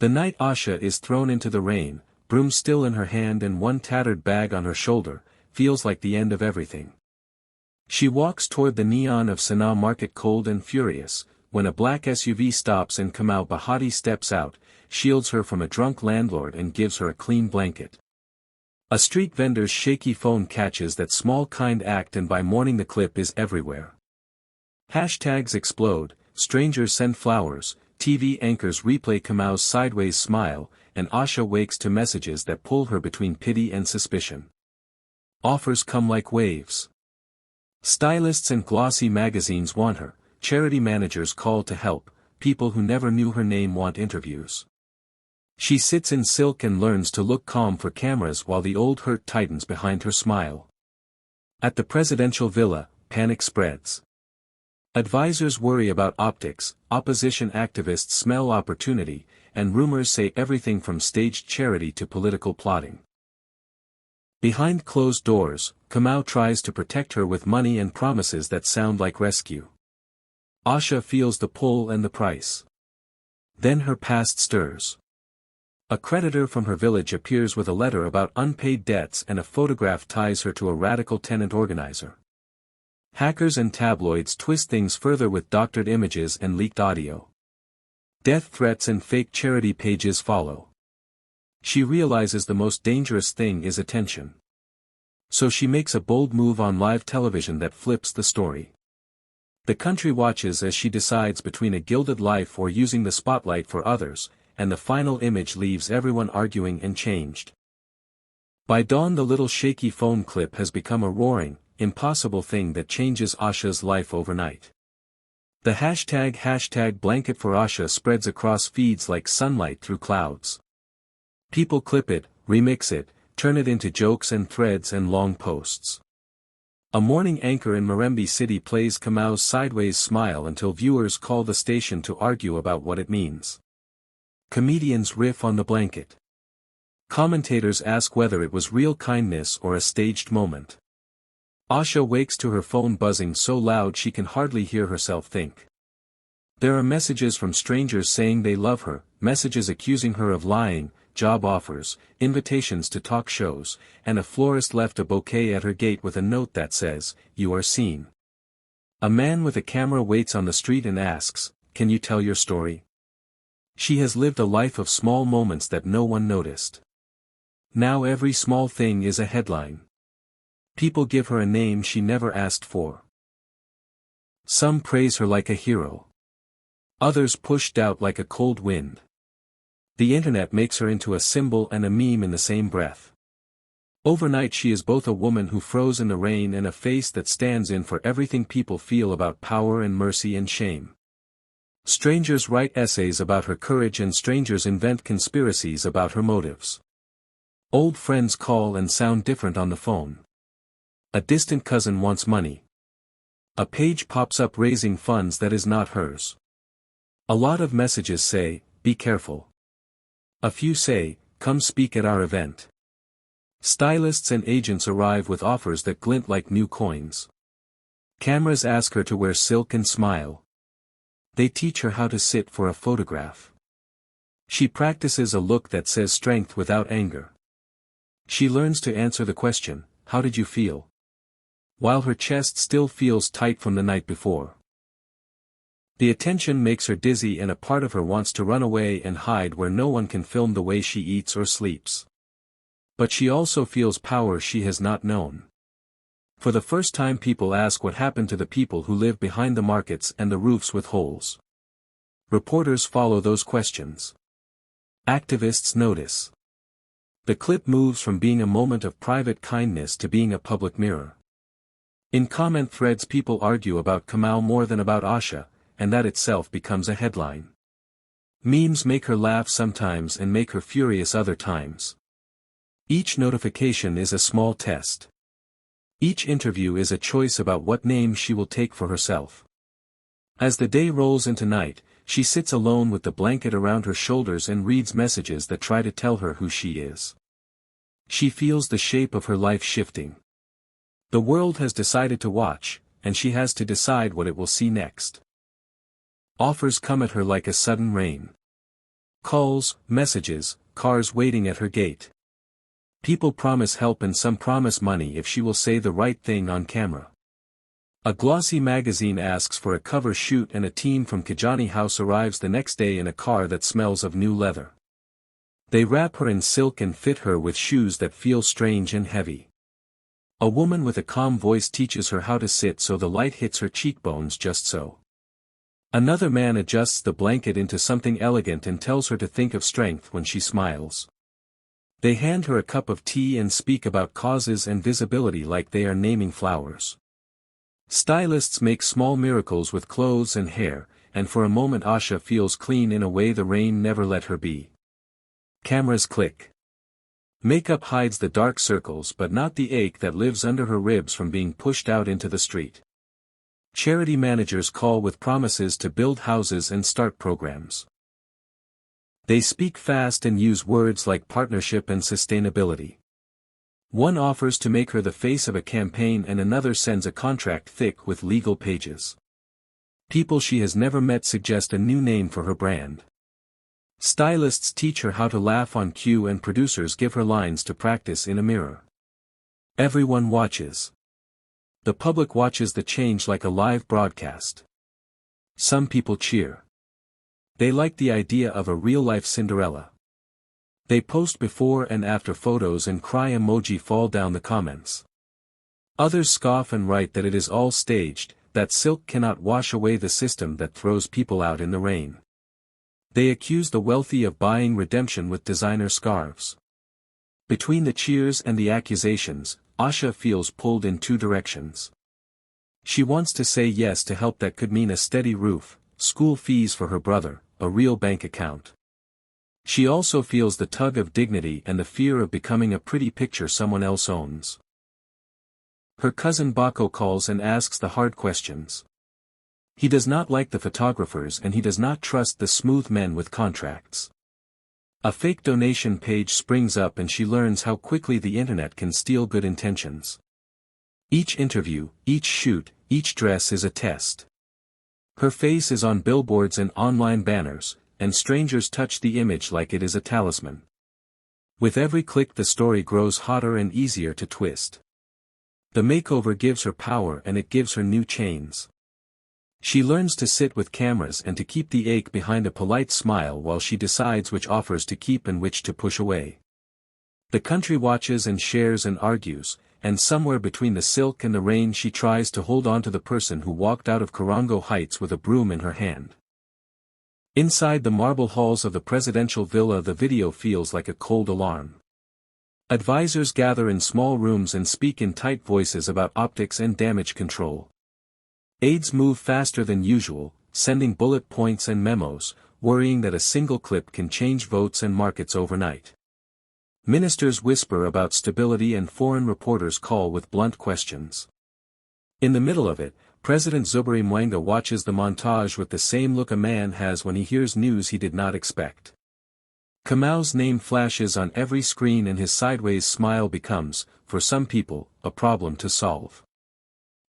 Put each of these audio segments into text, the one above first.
The night Asha is thrown into the rain, broom still in her hand and one tattered bag on her shoulder, feels like the end of everything. She walks toward the neon of Sanaa Market cold and furious, when a black SUV stops and Kamau Bahati steps out, shields her from a drunk landlord and gives her a clean blanket. A street vendor's shaky phone catches that small kind act and by morning the clip is everywhere. Hashtags explode, strangers send flowers, TV anchors replay Kamau's sideways smile, and Asha wakes to messages that pull her between pity and suspicion. Offers come like waves. Stylists and glossy magazines want her, charity managers call to help, people who never knew her name want interviews. She sits in silk and learns to look calm for cameras while the old hurt tightens behind her smile. At the presidential villa, panic spreads. Advisors worry about optics, opposition activists smell opportunity, and rumors say everything from staged charity to political plotting. Behind closed doors, Kamau tries to protect her with money and promises that sound like rescue. Asha feels the pull and the price. Then her past stirs. A creditor from her village appears with a letter about unpaid debts and a photograph ties her to a radical tenant organizer. Hackers and tabloids twist things further with doctored images and leaked audio. Death threats and fake charity pages follow. She realizes the most dangerous thing is attention. So she makes a bold move on live television that flips the story. The country watches as she decides between a gilded life or using the spotlight for others, and the final image leaves everyone arguing and changed. By dawn the little shaky phone clip has become a roaring, impossible thing that changes Asha's life overnight. The hashtag blanket for Asha spreads across feeds like sunlight through clouds. People clip it, remix it, turn it into jokes and threads and long posts. A morning anchor in Marembe City plays Kamau's sideways smile until viewers call the station to argue about what it means. Comedians riff on the blanket. Commentators ask whether it was real kindness or a staged moment. Asha wakes to her phone buzzing so loud she can hardly hear herself think. There are messages from strangers saying they love her, messages accusing her of lying, job offers, invitations to talk shows, and a florist left a bouquet at her gate with a note that says, "You are seen." A man with a camera waits on the street and asks, "Can you tell your story?" She has lived a life of small moments that no one noticed. Now every small thing is a headline. People give her a name she never asked for. Some praise her like a hero. Others push doubt like a cold wind. The internet makes her into a symbol and a meme in the same breath. Overnight she is both a woman who froze in the rain and a face that stands in for everything people feel about power and mercy and shame. Strangers write essays about her courage and strangers invent conspiracies about her motives. Old friends call and sound different on the phone. A distant cousin wants money. A page pops up raising funds that is not hers. A lot of messages say, "Be careful." A few say, "Come speak at our event." Stylists and agents arrive with offers that glint like new coins. Cameras ask her to wear silk and smile. They teach her how to sit for a photograph. She practices a look that says strength without anger. She learns to answer the question, "How did you feel?" while her chest still feels tight from the night before. The attention makes her dizzy and a part of her wants to run away and hide where no one can film the way she eats or sleeps. But she also feels power she has not known. For the first time people ask what happened to the people who live behind the markets and the roofs with holes. Reporters follow those questions. Activists notice. The clip moves from being a moment of private kindness to being a public mirror. In comment threads people argue about Kamau more than about Asha, and that itself becomes a headline. Memes make her laugh sometimes and make her furious other times. Each notification is a small test. Each interview is a choice about what name she will take for herself. As the day rolls into night, she sits alone with the blanket around her shoulders and reads messages that try to tell her who she is. She feels the shape of her life shifting. The world has decided to watch, and she has to decide what it will see next. Offers come at her like a sudden rain. Calls, messages, cars waiting at her gate. People promise help and some promise money if she will say the right thing on camera. A glossy magazine asks for a cover shoot and a team from Kijani House arrives the next day in a car that smells of new leather. They wrap her in silk and fit her with shoes that feel strange and heavy. A woman with a calm voice teaches her how to sit so the light hits her cheekbones just so. Another man adjusts the blanket into something elegant and tells her to think of strength when she smiles. They hand her a cup of tea and speak about causes and visibility like they are naming flowers. Stylists make small miracles with clothes and hair, and for a moment Asha feels clean in a way the rain never let her be. Cameras click. Makeup hides the dark circles but not the ache that lives under her ribs from being pushed out into the street. Charity managers call with promises to build houses and start programs. They speak fast and use words like partnership and sustainability. One offers to make her the face of a campaign and another sends a contract thick with legal pages. People she has never met suggest a new name for her brand. Stylists teach her how to laugh on cue and producers give her lines to practice in a mirror. Everyone watches. The public watches the change like a live broadcast. Some people cheer. They like the idea of a real-life Cinderella. They post before and after photos and cry emoji fall down the comments. Others scoff and write that it is all staged, that silk cannot wash away the system that throws people out in the rain. They accuse the wealthy of buying redemption with designer scarves. Between the cheers and the accusations, Asha feels pulled in two directions. She wants to say yes to help that could mean a steady roof, school fees for her brother, a real bank account. She also feels the tug of dignity and the fear of becoming a pretty picture someone else owns. Her cousin Bako calls and asks the hard questions. He does not like the photographers and he does not trust the smooth men with contracts. A fake donation page springs up and she learns how quickly the internet can steal good intentions. Each interview, each shoot, each dress is a test. Her face is on billboards and online banners, and strangers touch the image like it is a talisman. With every click the story grows hotter and easier to twist. The makeover gives her power and it gives her new chains. She learns to sit with cameras and to keep the ache behind a polite smile while she decides which offers to keep and which to push away. The country watches and shares and argues, and somewhere between the silk and the rain she tries to hold on to the person who walked out of Karango Heights with a broom in her hand. Inside the marble halls of the presidential villa the video feels like a cold alarm. Advisors gather in small rooms and speak in tight voices about optics and damage control. Aides move faster than usual, sending bullet points and memos, worrying that a single clip can change votes and markets overnight. Ministers whisper about stability and foreign reporters call with blunt questions. In the middle of it, President Zuberi Mwenga watches the montage with the same look a man has when he hears news he did not expect. Kamau's name flashes on every screen and his sideways smile becomes, for some people, a problem to solve.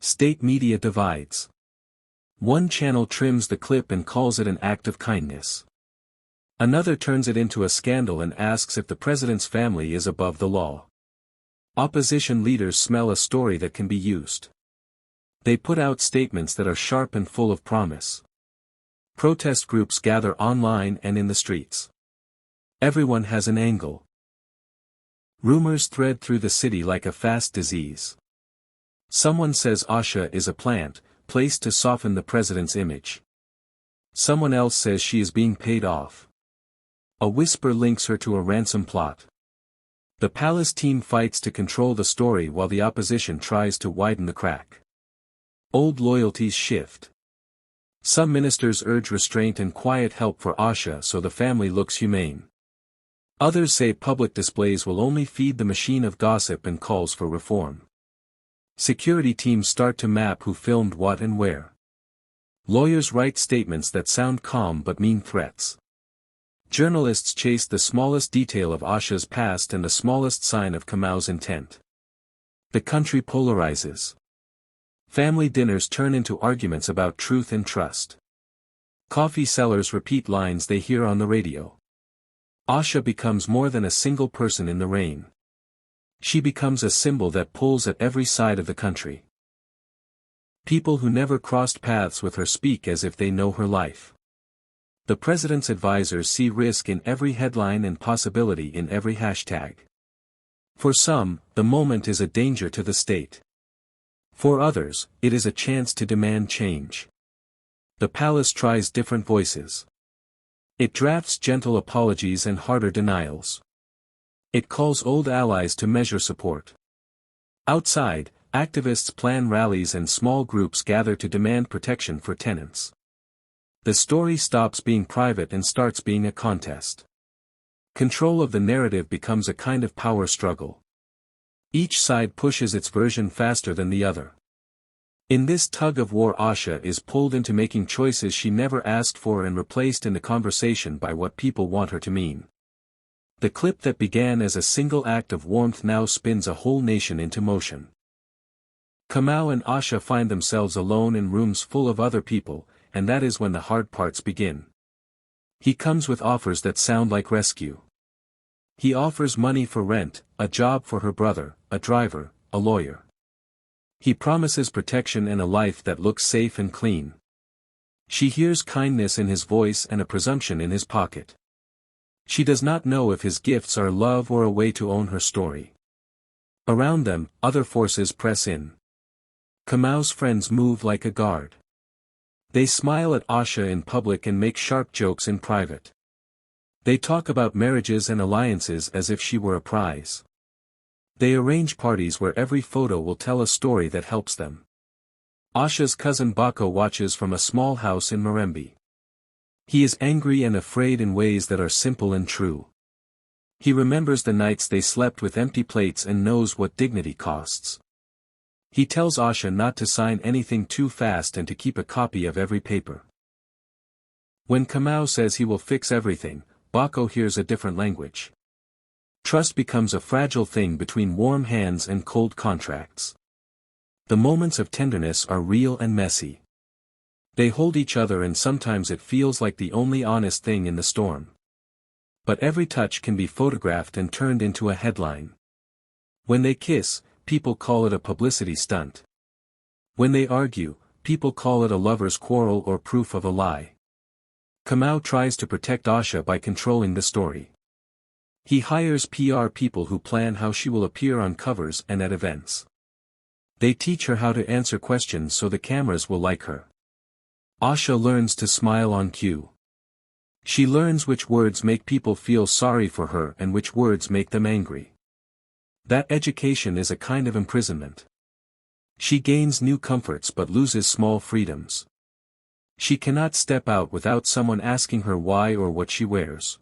State media divides. One channel trims the clip and calls it an act of kindness. Another turns it into a scandal and asks if the president's family is above the law. Opposition leaders smell a story that can be used. They put out statements that are sharp and full of promise. Protest groups gather online and in the streets. Everyone has an angle. Rumors thread through the city like a fast disease. Someone says Asha is a plant, placed to soften the president's image. Someone else says she is being paid off. A whisper links her to a ransom plot. The palace team fights to control the story while the opposition tries to widen the crack. Old loyalties shift. Some ministers urge restraint and quiet help for Asha so the family looks humane. Others say public displays will only feed the machine of gossip and calls for reform. Security teams start to map who filmed what and where. Lawyers write statements that sound calm but mean threats. Journalists chase the smallest detail of Asha's past and the smallest sign of Kamau's intent. The country polarizes. Family dinners turn into arguments about truth and trust. Coffee sellers repeat lines they hear on the radio. Asha becomes more than a single person in the rain. She becomes a symbol that pulls at every side of the country. People who never crossed paths with her speak as if they know her life. The president's advisors see risk in every headline and possibility in every hashtag. For some, the moment is a danger to the state. For others, it is a chance to demand change. The palace tries different voices. It drafts gentle apologies and harder denials. It calls old allies to measure support. Outside, activists plan rallies and small groups gather to demand protection for tenants. The story stops being private and starts being a contest. Control of the narrative becomes a kind of power struggle. Each side pushes its version faster than the other. In this tug-of-war, Asha is pulled into making choices she never asked for and replaced in the conversation by what people want her to mean. The clip that began as a single act of warmth now spins a whole nation into motion. Kamau and Asha find themselves alone in rooms full of other people, and that is when the hard parts begin. He comes with offers that sound like rescue. He offers money for rent, a job for her brother, a driver, a lawyer. He promises protection and a life that looks safe and clean. She hears kindness in his voice and a presumption in his pocket. She does not know if his gifts are love or a way to own her story. Around them, other forces press in. Kamau's friends move like a guard. They smile at Asha in public and make sharp jokes in private. They talk about marriages and alliances as if she were a prize. They arrange parties where every photo will tell a story that helps them. Asha's cousin Bako watches from a small house in Marembe. He is angry and afraid in ways that are simple and true. He remembers the nights they slept with empty plates and knows what dignity costs. He tells Asha not to sign anything too fast and to keep a copy of every paper. When Kamau says he will fix everything, Bako hears a different language. Trust becomes a fragile thing between warm hands and cold contracts. The moments of tenderness are real and messy. They hold each other and sometimes it feels like the only honest thing in the storm. But every touch can be photographed and turned into a headline. When they kiss, people call it a publicity stunt. When they argue, people call it a lover's quarrel or proof of a lie. Kamau tries to protect Asha by controlling the story. He hires PR people who plan how she will appear on covers and at events. They teach her how to answer questions so the cameras will like her. Asha learns to smile on cue. She learns which words make people feel sorry for her and which words make them angry. That education is a kind of imprisonment. She gains new comforts but loses small freedoms. She cannot step out without someone asking her why or what she wears.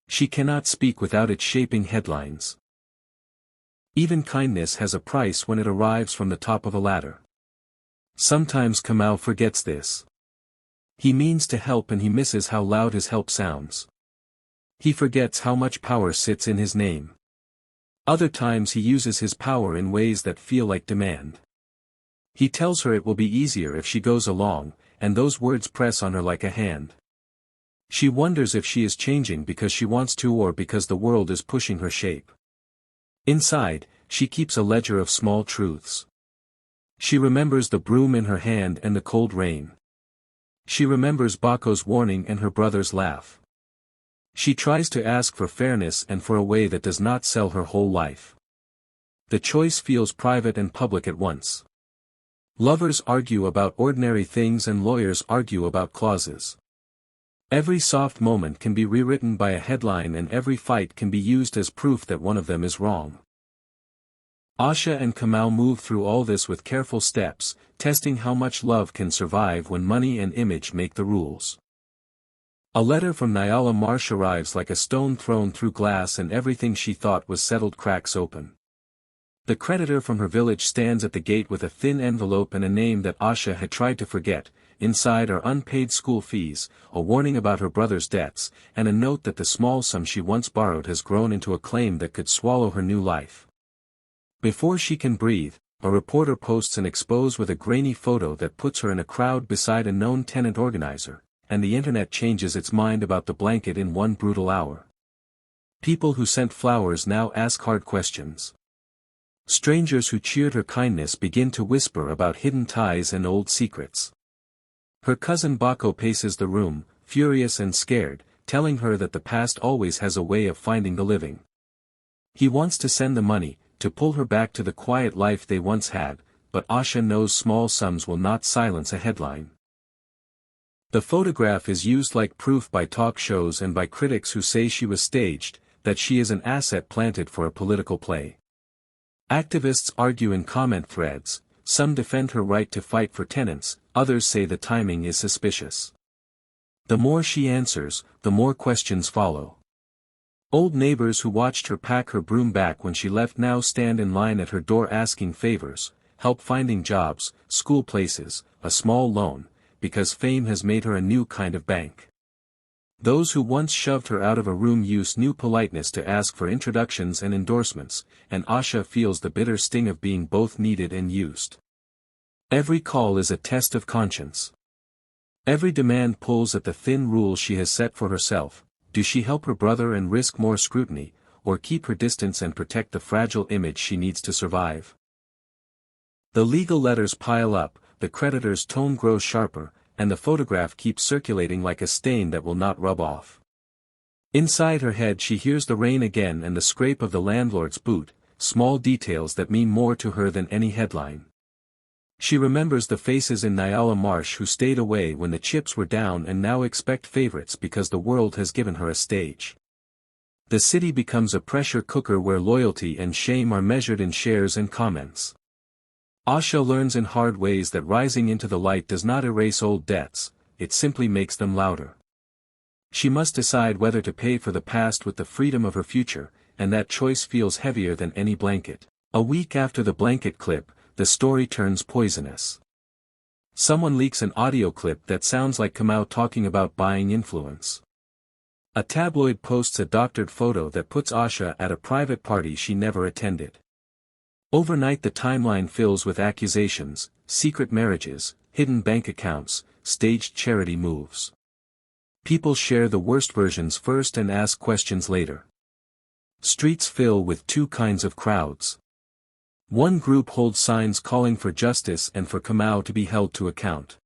She cannot speak without it shaping headlines. Even kindness has a price when it arrives from the top of a ladder. Sometimes Kamau forgets this. He means to help and he misses how loud his help sounds. He forgets how much power sits in his name. Other times he uses his power in ways that feel like demand. He tells her it will be easier if she goes along, and those words press on her like a hand. She wonders if she is changing because she wants to or because the world is pushing her shape. Inside, she keeps a ledger of small truths. She remembers the broom in her hand and the cold rain. She remembers Bako's warning and her brother's laugh. She tries to ask for fairness and for a way that does not sell her whole life. The choice feels private and public at once. Lovers argue about ordinary things and lawyers argue about clauses. Every soft moment can be rewritten by a headline and every fight can be used as proof that one of them is wrong. Asha and Kamau move through all this with careful steps, testing how much love can survive when money and image make the rules. A letter from Nyala Marsh arrives like a stone thrown through glass and everything she thought was settled cracks open. The creditor from her village stands at the gate with a thin envelope and a name that Asha had tried to forget. Inside are unpaid school fees, a warning about her brother's debts, and a note that the small sum she once borrowed has grown into a claim that could swallow her new life. Before she can breathe, a reporter posts an expose with a grainy photo that puts her in a crowd beside a known tenant organizer, and the internet changes its mind about the blanket in one brutal hour. People who sent flowers now ask hard questions. Strangers who cheered her kindness begin to whisper about hidden ties and old secrets. Her cousin Bako paces the room, furious and scared, telling her that the past always has a way of finding the living. He wants to send the money, to pull her back to the quiet life they once had, but Asha knows small sums will not silence a headline. The photograph is used like proof by talk shows and by critics who say she was staged, that she is an asset planted for a political play. Activists argue in comment threads, some defend her right to fight for tenants, others say the timing is suspicious. The more she answers, the more questions follow. Old neighbors who watched her pack her broom back when she left now stand in line at her door asking favors, help finding jobs, school places, a small loan, because fame has made her a new kind of bank. Those who once shoved her out of a room use new politeness to ask for introductions and endorsements, and Asha feels the bitter sting of being both needed and used. Every call is a test of conscience. Every demand pulls at the thin rules she has set for herself. Do she help her brother and risk more scrutiny, or keep her distance and protect the fragile image she needs to survive? The legal letters pile up, the creditor's tone grows sharper, and the photograph keeps circulating like a stain that will not rub off. Inside her head she hears the rain again and the scrape of the landlord's boot, small details that mean more to her than any headline. She remembers the faces in Nyala Marsh who stayed away when the chips were down and now expect favorites because the world has given her a stage. The city becomes a pressure cooker where loyalty and shame are measured in shares and comments. Asha learns in hard ways that rising into the light does not erase old debts, it simply makes them louder. She must decide whether to pay for the past with the freedom of her future, and that choice feels heavier than any blanket. A week after the blanket clip, the story turns poisonous. Someone leaks an audio clip that sounds like Kamau talking about buying influence. A tabloid posts a doctored photo that puts Asha at a private party she never attended. Overnight the timeline fills with accusations, secret marriages, hidden bank accounts, staged charity moves. People share the worst versions first and ask questions later. Streets fill with two kinds of crowds. One group holds signs calling for justice and for Kamau to be held to account.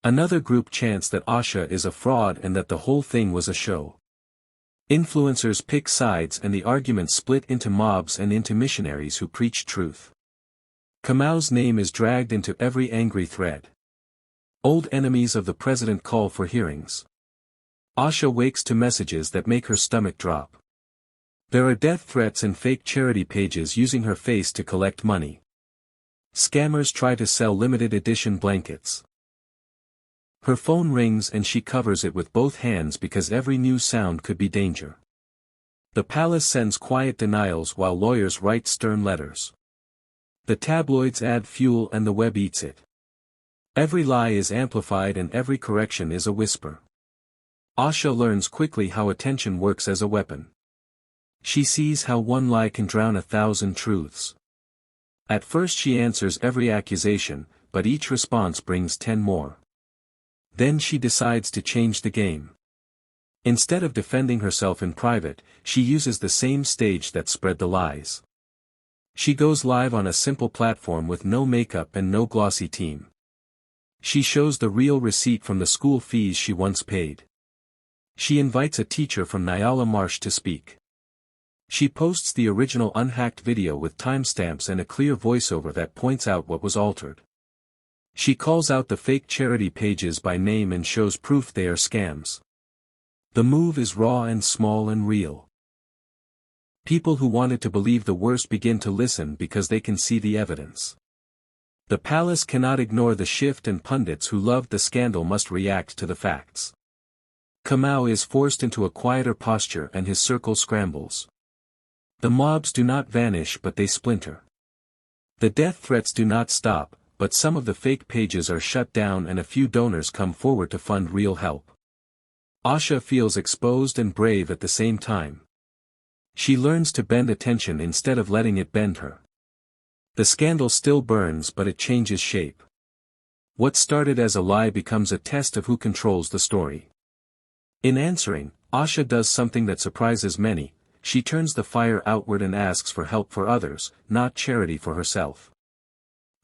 Another group chants that Asha is a fraud and that the whole thing was a show. Influencers pick sides and the arguments split into mobs and into missionaries who preach truth. Kamau's name is dragged into every angry thread. Old enemies of the president call for hearings. Asha wakes to messages that make her stomach drop. There are death threats and fake charity pages using her face to collect money. Scammers try to sell limited edition blankets. Her phone rings and she covers it with both hands because every new sound could be danger. The palace sends quiet denials while lawyers write stern letters. The tabloids add fuel and the web eats it. Every lie is amplified and every correction is a whisper. Asha learns quickly how attention works as a weapon. She sees how one lie can drown 1,000 truths. At first she answers every accusation, but each response brings 10 more. Then she decides to change the game. Instead of defending herself in private, she uses the same stage that spread the lies. She goes live on a simple platform with no makeup and no glossy team. She shows the real receipt from the school fees she once paid. She invites a teacher from Nyala Marsh to speak. She posts the original unhacked video with timestamps and a clear voiceover that points out what was altered. She calls out the fake charity pages by name and shows proof they are scams. The move is raw and small and real. People who wanted to believe the worst begin to listen because they can see the evidence. The palace cannot ignore the shift and pundits who loved the scandal must react to the facts. Kamau is forced into a quieter posture and his circle scrambles. The mobs do not vanish but they splinter. The death threats do not stop, but some of the fake pages are shut down and a few donors come forward to fund real help. Asha feels exposed and brave at the same time. She learns to bend attention instead of letting it bend her. The scandal still burns but it changes shape. What started as a lie becomes a test of who controls the story. In answering, Asha does something that surprises many, she turns the fire outward and asks for help for others, not charity for herself.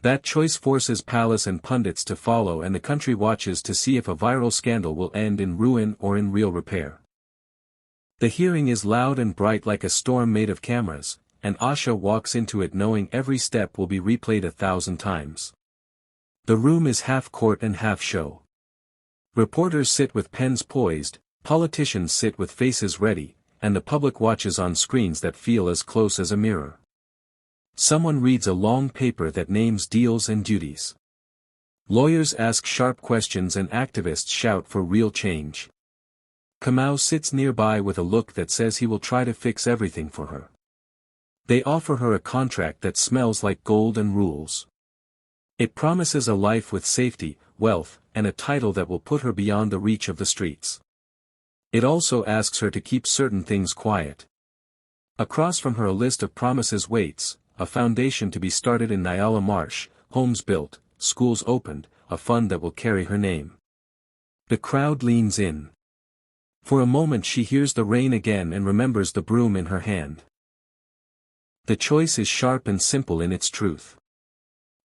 That choice forces palace and pundits to follow, and the country watches to see if a viral scandal will end in ruin or in real repair. The hearing is loud and bright like a storm made of cameras, and Asha walks into it knowing every step will be replayed 1,000 times. The room is half court and half show. Reporters sit with pens poised, politicians sit with faces ready, and the public watches on screens that feel as close as a mirror. Someone reads a long paper that names deals and duties. Lawyers ask sharp questions and activists shout for real change. Kamau sits nearby with a look that says he will try to fix everything for her. They offer her a contract that smells like gold and rules. It promises a life with safety, wealth, and a title that will put her beyond the reach of the streets. It also asks her to keep certain things quiet. Across from her a list of promises waits: a foundation to be started in Nyala Marsh, homes built, schools opened, a fund that will carry her name. The crowd leans in. For a moment she hears the rain again and remembers the broom in her hand. The choice is sharp and simple in its truth.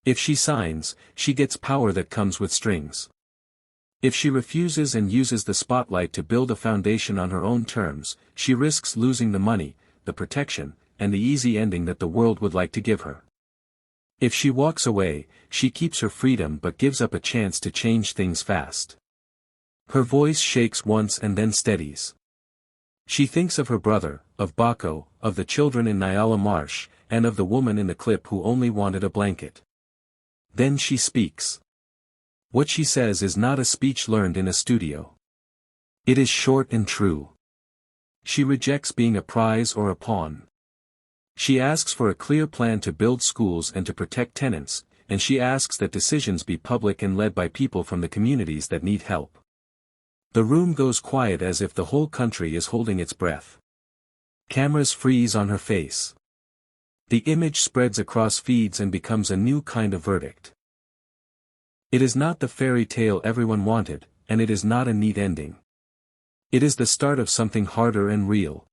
If she signs, she gets power that comes with strings. If she refuses and uses the spotlight to build a foundation on her own terms, she risks losing the money, the protection, and the easy ending that the world would like to give her. If she walks away, she keeps her freedom but gives up a chance to change things fast. Her voice shakes once and then steadies. She thinks of her brother, of Bako, of the children in Nyala Marsh, and of the woman in the clip who only wanted a blanket. Then she speaks. What she says is not a speech learned in a studio. It is short and true. She rejects being a prize or a pawn. She asks for a clear plan to build schools and to protect tenants, and she asks that decisions be public and led by people from the communities that need help. The room goes quiet as if the whole country is holding its breath. Cameras freeze on her face. The image spreads across feeds and becomes a new kind of verdict. It is not the fairy tale everyone wanted, and it is not a neat ending. It is the start of something harder and real.